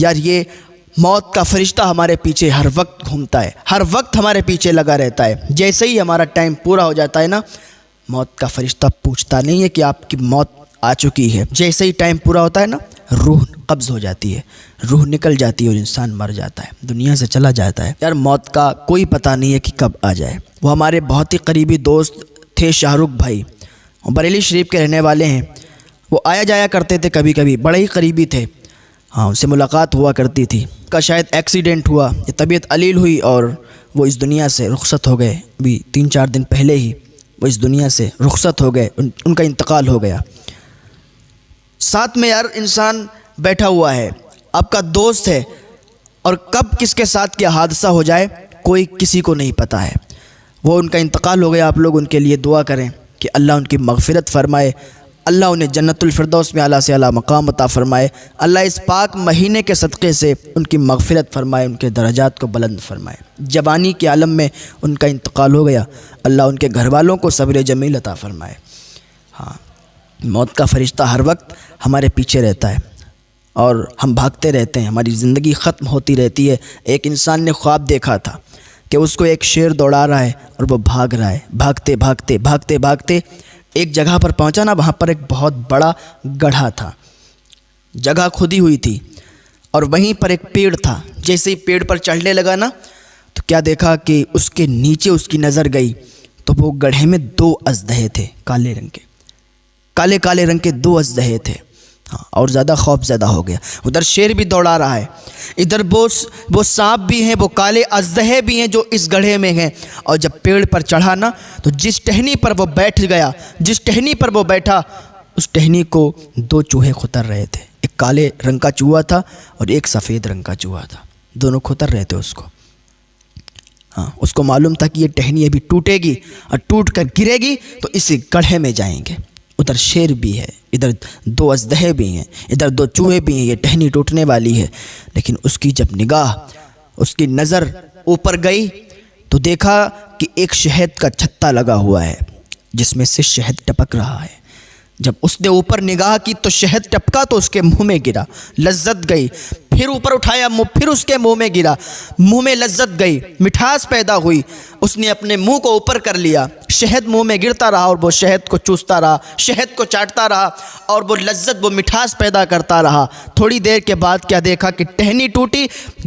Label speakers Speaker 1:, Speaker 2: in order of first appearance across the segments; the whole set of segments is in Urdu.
Speaker 1: یار یہ موت کا فرشتہ ہمارے پیچھے ہر وقت گھومتا ہے، ہر وقت ہمارے پیچھے لگا رہتا ہے۔ جیسے ہی ہمارا ٹائم پورا ہو جاتا ہے نا، موت کا فرشتہ پوچھتا نہیں ہے کہ آپ کی موت آ چکی ہے، جیسے ہی ٹائم پورا ہوتا ہے نا، روح قبض ہو جاتی ہے، روح نکل جاتی ہے اور انسان مر جاتا ہے، دنیا سے چلا جاتا ہے۔ یار موت کا کوئی پتہ نہیں ہے کہ کب آ جائے۔ وہ ہمارے بہت ہی قریبی دوست تھے، شاہ رخ بھائی، وہ بریلی شریف کے رہنے والے ہیں۔ وہ آیا جایا کرتے تھے کبھی کبھی، بڑے ہی قریبی تھے، ہاں ان سے ملاقات ہوا کرتی تھی۔ کا شاید ایکسیڈنٹ ہوا، طبیعت علیل ہوئی اور وہ اس دنیا سے رخصت ہو گئے۔ ابھی 3-4 دن پہلے ہی وہ اس دنیا سے رخصت ہو گئے، ان کا انتقال ہو گیا۔ ساتھ میں یار انسان بیٹھا ہوا ہے، آپ کا دوست ہے، اور کب کس کے ساتھ کیا حادثہ ہو جائے کوئی کسی کو نہیں پتہ ہے۔ وہ ان کا انتقال ہو گیا، آپ لوگ ان کے لیے دعا کریں کہ اللہ ان کی مغفرت فرمائے، اللہ انہیں جنت الفردوس میں اعلیٰ سے اعلیٰ مقام عطا فرمائے، اللہ اس پاک مہینے کے صدقے سے ان کی مغفرت فرمائے، ان کے درجات کو بلند فرمائے۔ جوانی کے عالم میں ان کا انتقال ہو گیا، اللہ ان کے گھر والوں کو صبر جمیل عطا فرمائے۔ ہاں موت کا فرشتہ ہر وقت ہمارے پیچھے رہتا ہے اور ہم بھاگتے رہتے ہیں، ہماری زندگی ختم ہوتی رہتی ہے۔ ایک انسان نے خواب دیکھا تھا کہ اس کو ایک شیر دوڑا رہا ہے اور وہ بھاگ رہا ہے، بھاگتے بھاگتے بھاگتے بھاگتے ایک جگہ پر پہنچا نا، وہاں پر ایک بہت بڑا گڑھا تھا، جگہ کھدی ہوئی تھی، اور وہیں پر ایک پیڑ تھا۔ جیسے ہی پیڑ پر چڑھنے لگا نا، تو کیا دیکھا کہ اس کے نیچے اس کی نظر گئی، تو وہ گڑھے میں 2 اژدہے تھے، کالے رنگ کے، کالے کالے رنگ کے 2 اژدہے تھے۔ ہاں اور زیادہ خوف زدہ ہو گیا، ادھر شیر بھی دوڑا رہا ہے، ادھر وہ سانپ بھی ہیں، وہ کالے اژدہے بھی ہیں جو اس گڑھے میں ہیں۔ اور جب پیڑ پر چڑھا نا، تو جس ٹہنی پر وہ بیٹھ گیا، جس ٹہنی پر وہ بیٹھا، اس ٹہنی کو 2 چوہے کھتر رہے تھے، ایک کالے رنگ کا چوہا تھا اور ایک سفید رنگ کا چوہا تھا، دونوں کھتر رہے تھے اس کو۔ ہاں اس کو معلوم تھا کہ یہ ٹہنی ابھی ٹوٹے گی اور ٹوٹ کر گرے گی تو اسی گڑھے میں جائیں گے۔ ادھر شیر بھی ہے، ادھر 2 اژدہے بھی ہیں، ادھر 2 چوہے بھی ہیں، یہ ٹہنی ٹوٹنے والی ہے۔ لیکن اس کی جب نگاہ، اس کی نظر اوپر گئی تو دیکھا کہ ایک شہد کا چھتا لگا ہوا ہے جس میں سے شہد ٹپک رہا ہے۔ جب اس نے اوپر نگاہ کی تو شہد ٹپکا تو اس کے منہ میں گرا، لذت گئی، پھر اوپر اٹھایا پھر اس کے منہ میں گرا، منہ میں لذت گئی، مٹھاس پیدا ہوئی، اس نے اپنے منہ کو اوپر کر لیا، شہد منہ میں گرتا رہا اور وہ شہد کو چوستا رہا، شہد کو چاٹتا رہا اور وہ لذت، وہ مٹھاس پیدا کرتا رہا۔ تھوڑی دیر کے بعد کیا دیکھا کہ ٹہنی ٹوٹی،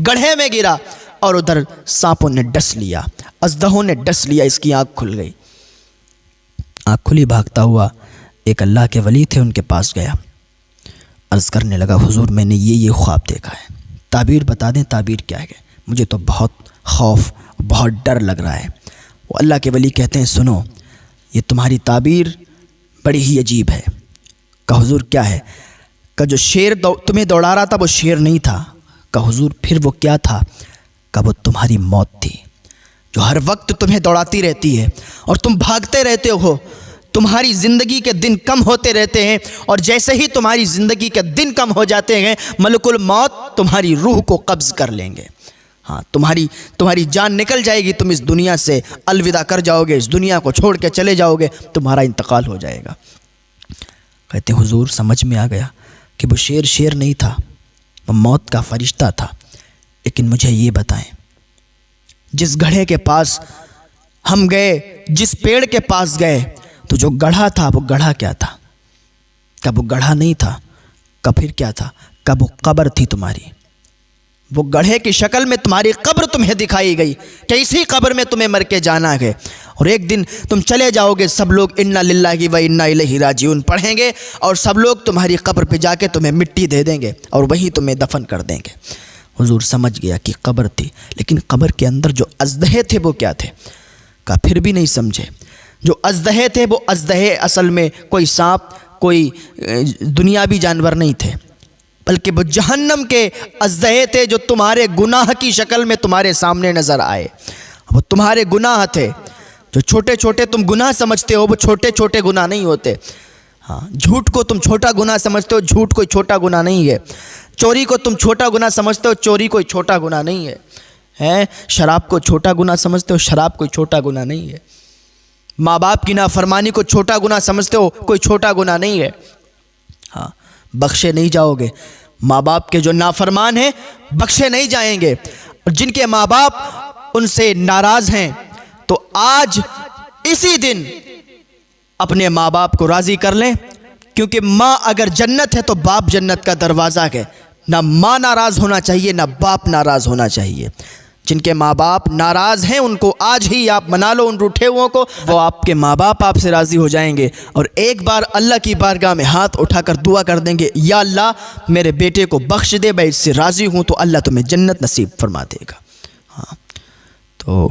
Speaker 1: گڑھے میں گرا اور ادھر سانپوں نے ڈس لیا، اژدہوں نے ڈس لیا، اس کی آنکھ کھل گئی۔ آنکھ کھلی، بھاگتا ہوا ایک اللہ کے ولی تھے، ان کے پاس گیا، عرض کرنے لگا حضور میں نے یہ خواب دیکھا ہے، تعبیر بتا دیں تعبیر کیا ہے؟ مجھے تو بہت خوف، بہت ڈر لگ رہا ہے۔ وہ اللہ کے ولی کہتے ہیں سنو، یہ تمہاری تعبیر بڑی ہی عجیب ہے۔ کہا حضور کیا ہے؟ کہ جو شیر تمہیں دوڑا رہا تھا وہ شیر نہیں تھا۔ کہا حضور پھر وہ کیا تھا؟ کہ وہ تمہاری موت تھی، جو ہر وقت تمہیں دوڑاتی رہتی ہے اور تم بھاگتے رہتے ہو، تمہاری زندگی کے دن کم ہوتے رہتے ہیں، اور جیسے ہی تمہاری زندگی کے دن کم ہو جاتے ہیں ملک الموت تمہاری روح کو قبض کر لیں گے۔ ہاں تمہاری جان نکل جائے گی، تم اس دنیا سے الوداع کر جاؤ گے، اس دنیا کو چھوڑ کے چلے جاؤ گے، تمہارا انتقال ہو جائے گا۔ کہتے ہیں حضور سمجھ میں آ گیا کہ وہ شیر نہیں تھا، وہ موت کا فرشتہ تھا، لیکن مجھے یہ بتائیں جس گڑھے کے پاس ہم گئے، جس پیڑ کے پاس گئے، تو جو گڑھا تھا وہ گڑھا کیا تھا؟ کب وہ گڑھا نہیں تھا؟ کب پھر کیا تھا؟ کب وہ قبر تھی تمہاری، وہ گڑھے کی شکل میں تمہاری قبر تمہیں دکھائی گئی کہ اسی قبر میں تمہیں مر کے جانا ہے، اور ایک دن تم چلے جاؤ گے، سب لوگ انا للہ و انا الیہ راجعون پڑھیں گے اور سب لوگ تمہاری قبر پہ جا کے تمہیں مٹی دے دیں گے اور وہیں تمہیں دفن کر دیں گے۔ حضور سمجھ گیا کہ قبر تھی، لیکن قبر کے اندر جو اژدہے تھے وہ کیا تھے؟ کہا پھر بھی نہیں سمجھے۔ جو اژدہے تھے وہ اژدہے اصل میں کوئی سانپ، کوئی دنیاوی جانور نہیں تھے، بلکہ وہ جہنم کے اژدہے تھے جو تمہارے گناہ کی شکل میں تمہارے سامنے نظر آئے۔ وہ تمہارے گناہ تھے، جو چھوٹے چھوٹے تم گناہ سمجھتے ہو وہ چھوٹے چھوٹے گناہ نہیں ہوتے۔ ہاں جھوٹ کو تم چھوٹا گناہ سمجھتے ہو، جھوٹ کوئی چھوٹا گناہ نہیں ہے۔ چوری کو تم چھوٹا گناہ سمجھتے ہو، چوری کوئی چھوٹا گناہ نہیں ہے۔ شراب کو چھوٹا گناہ سمجھتے ہو، شراب کوئی چھوٹا گناہ نہیں ہے۔ ماں باپ کی نافرمانی کو چھوٹا گناہ سمجھتے ہو، کوئی چھوٹا گناہ نہیں ہے۔ ہاں بخشے نہیں جاؤ گے، ماں باپ کے جو نافرمان ہیں بخشے نہیں جائیں گے، اور جن کے ماں باپ ان سے ناراض ہیں تو آج اسی دن اپنے ماں باپ کو راضی کر لیں، کیونکہ ماں اگر جنت ہے تو باپ جنت کا دروازہ ہے۔ نہ ماں ناراض ہونا چاہیے، نہ باپ ناراض ہونا چاہیے۔ جن کے ماں باپ ناراض ہیں ان کو آج ہی آپ منا لو، ان روٹھے ہوئوں کو، وہ آپ کے ماں باپ آپ سے راضی ہو جائیں گے، اور ایک بار اللہ کی بارگاہ میں ہاتھ اٹھا کر دعا کر دیں گے، یا اللہ میرے بیٹے کو بخش دے، میں اس سے راضی ہوں، تو اللہ تمہیں جنت نصیب فرما دے گا۔ ہاں، تو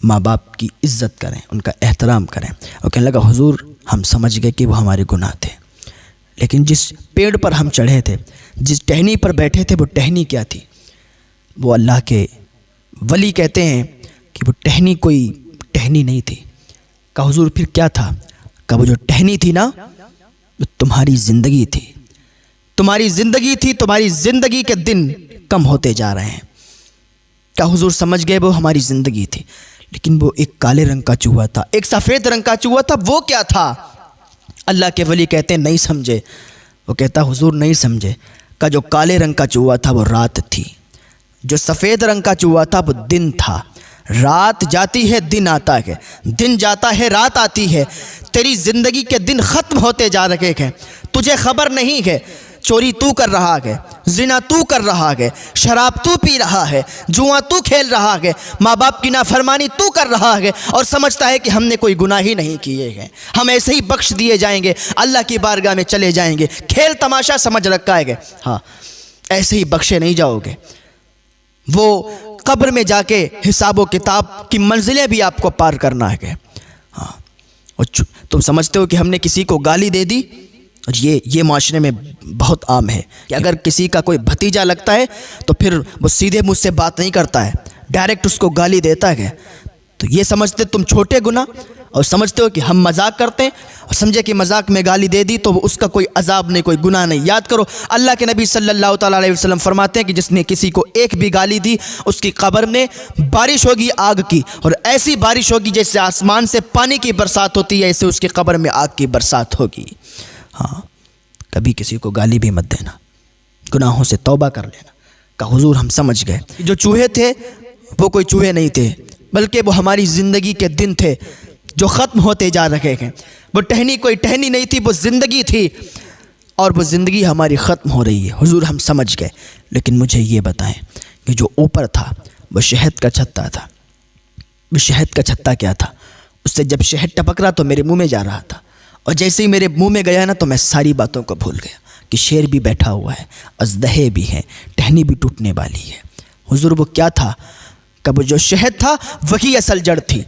Speaker 1: ماں باپ کی عزت کریں، ان کا احترام کریں۔ اور کہنے لگا حضور ہم سمجھ گئے کہ وہ ہمارے گناہ تھے، لیکن جس پیڑ پر ہم چڑھے تھے، جس ٹہنی پر بیٹھے تھے، وہ ٹہنی کیا تھی؟ وہ اللہ کے ولی کہتے ہیں کہ وہ ٹہنی کوئی ٹہنی نہیں تھی۔ کہا حضور پھر کیا تھا؟ کہا وہ جو ٹہنی تھی نا، وہ تمہاری زندگی تھی، تمہاری زندگی تھی، تمہاری زندگی کے دن کم ہوتے جا رہے ہیں۔ کہا حضور سمجھ گئے وہ ہماری زندگی تھی، لیکن وہ ایک کالے رنگ کا چوہا تھا، ایک سفید رنگ کا چوہا تھا، وہ کیا تھا؟ اللہ کے ولی کہتے ہیں نہیں سمجھے۔ وہ کہتا حضور نہیں سمجھے۔ کہا جو کالے رنگ کا چوہا تھا وہ رات تھی، جو سفید رنگ کا چوہا تھا وہ دن تھا۔ رات جاتی ہے دن آتا ہے، دن جاتا ہے رات آتی ہے، تیری زندگی کے دن ختم ہوتے جا رہے ہیں، تجھے خبر نہیں ہے۔ چوری تو کر رہا ہے، زنا تو کر رہا ہے، شراب تو پی رہا ہے، جوا تو کھیل رہا ہے، ماں باپ کی نافرمانی تو کر رہا ہے، اور سمجھتا ہے کہ ہم نے کوئی گناہ ہی نہیں کیے ہیں، ہم ایسے ہی بخش دیے جائیں گے، اللہ کی بارگاہ میں چلے جائیں گے۔ کھیل تماشا سمجھ رکھا ہے، ہاں ایسے ہی بخشے نہیں جاؤ گے۔ وہ قبر میں جا کے حساب و کتاب کی منزلیں بھی آپ کو پار کرنا ہے۔ ہاں، اور تم سمجھتے ہو کہ ہم نے کسی کو گالی دے دی، اور یہ معاشرے میں بہت عام ہے کہ اگر کسی کا کوئی بھتیجا لگتا ہے تو پھر وہ سیدھے مجھ سے بات نہیں کرتا ہے، ڈائریکٹ اس کو گالی دیتا ہے۔ تو یہ سمجھتے تم چھوٹے گناہ، اور سمجھتے ہو کہ ہم مذاق کرتے ہیں، اور سمجھے کہ مذاق میں گالی دے دی تو اس کا کوئی عذاب نہیں، کوئی گناہ نہیں۔ یاد کرو اللہ کے نبی صلی اللہ تعالیٰ علیہ وسلم فرماتے ہیں کہ جس نے کسی کو ایک بھی گالی دی اس کی قبر میں بارش ہوگی آگ کی، اور ایسی بارش ہوگی جیسے آسمان سے پانی کی برسات ہوتی ہے، ایسے اس کی قبر میں آگ کی برسات ہوگی۔ ہاں، کبھی کسی کو گالی بھی مت دینا، گناہوں سے توبہ کر لینا۔ کہ حضور ہم سمجھ گئے جو چوہے تھے وہ کوئی چوہے نہیں تھے، بلکہ وہ ہماری زندگی کے دن تھے جو ختم ہوتے جا رہے ہیں۔ وہ ٹہنی کوئی ٹہنی نہیں تھی، وہ زندگی تھی، اور وہ زندگی ہماری ختم ہو رہی ہے۔ حضور ہم سمجھ گئے، لیکن مجھے یہ بتائیں کہ جو اوپر تھا وہ شہد کا چھتا تھا، وہ شہد کا چھتا کیا تھا؟ اس سے جب شہد ٹپک رہا تو میرے منہ میں جا رہا تھا، اور جیسے ہی میرے منہ میں گیا نا تو میں ساری باتوں کو بھول گیا کہ شیر بھی بیٹھا ہوا ہے، اژدہے بھی ہیں، ٹہنی بھی ٹوٹنے والی ہے۔ حضور وہ کیا تھا؟ کہ وہ جو شہد تھا وہی اصل جڑ تھی،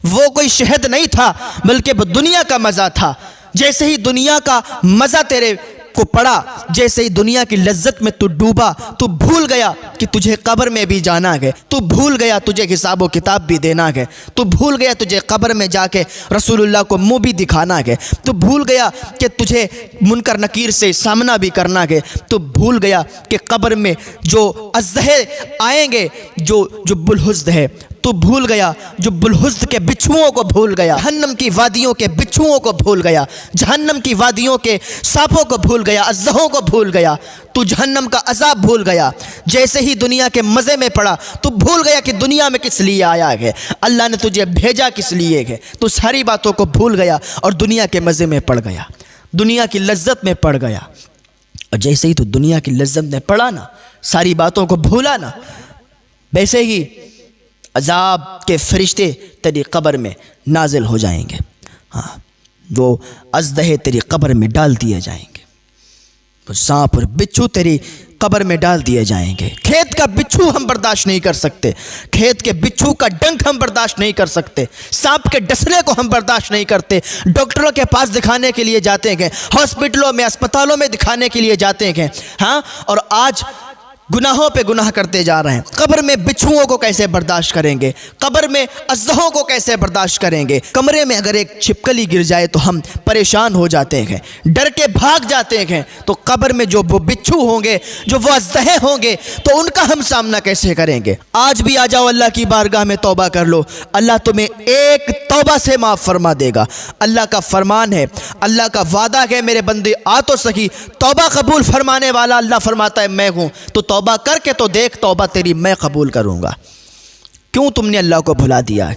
Speaker 1: وہ کوئی شہد نہیں تھا بلکہ وہ دنیا کا مزہ تھا۔ جیسے ہی دنیا کا مزہ تیرے کو پڑا، جیسے ہی دنیا کی لذت میں تو ڈوبا، تو بھول گیا کہ تجھے قبر میں بھی جانا ہے، تو بھول گیا تجھے حساب و کتاب بھی دینا ہے، تو بھول گیا تجھے قبر میں جا کے رسول اللہ کو منہ بھی دکھانا ہے، تو بھول گیا کہ تجھے منکر نکیر سے سامنا بھی کرنا ہے، تو بھول گیا کہ قبر میں جو اژدہے آئیں گے، جو بلحزد ہے، تو بھول گیا جو بلحزد کے بچھوؤں کو بھول گیا، جہنم کی وادیوں کے بچھوؤں کو بھول گیا، جہنم کی وادیوں کے سانپوں کو بھول گیا، اژدہوں کو بھول گیا، تو جہنم کا عذاب بھول گیا۔ جیسے ہی دنیا کے مزے میں پڑا تو بھول گیا کہ دنیا میں کس لیے آیا ہے، اللہ نے تجھے بھیجا کس لیے ہے، تو ساری باتوں کو بھول گیا اور دنیا کے مزے میں پڑ گیا، دنیا کی لذت میں پڑ گیا۔ اور جیسے ہی تو دنیا کی لذت میں پڑا نا، ساری باتوں کو بھولا نا، ویسے ہی عذاب کے فرشتے تیری قبر میں نازل ہو جائیں گے۔ ہاں، وہ اژدہے تیری قبر میں ڈال دیے جائیں گے، وہ سانپ اور بچھو تیری قبر میں ڈال دیے جائیں گے۔ کھیت کا بچھو ہم برداشت نہیں کر سکتے، کھیت کے بچھو کا ڈنک ہم برداشت نہیں کر سکتے، سانپ کے ڈسنے کو ہم برداشت نہیں کرتے، ڈاکٹروں کے پاس دکھانے کے لیے جاتے ہیں، ہاسپٹلوں میں، اسپتالوں میں دکھانے کے لیے جاتے ہیں۔ ہاں، اور آج گناہوں پہ گناہ کرتے جا رہے ہیں، قبر میں بچھوؤں کو کیسے برداشت کریں گے، قبر میں اژدہوں کو کیسے برداشت کریں گے، کمرے میں اگر ایک چھپکلی گر جائے تو ہم پریشان ہو جاتے ہیں، ڈر کے بھاگ جاتے ہیں، تو قبر میں جو وہ بچھو ہوں گے، جو وہ اژدہے ہوں گے، تو ان کا ہم سامنا کیسے کریں گے؟ آج بھی آ جاؤ اللہ کی بارگاہ میں توبہ کر لو، اللہ تمہیں ایک توبہ سے معاف فرما دے گا۔ اللہ کا فرمان ہے، اللہ کا وعدہ ہے، میرے بندے آ تو سکی، توبہ قبول فرمانے والا اللہ فرماتا ہے میں ہوں، تو توبہ کر کے تو دیکھ، توبہ تیری میں قبول کروں گا۔ کیوں تم نے اللہ کو بھلا دیا ہے؟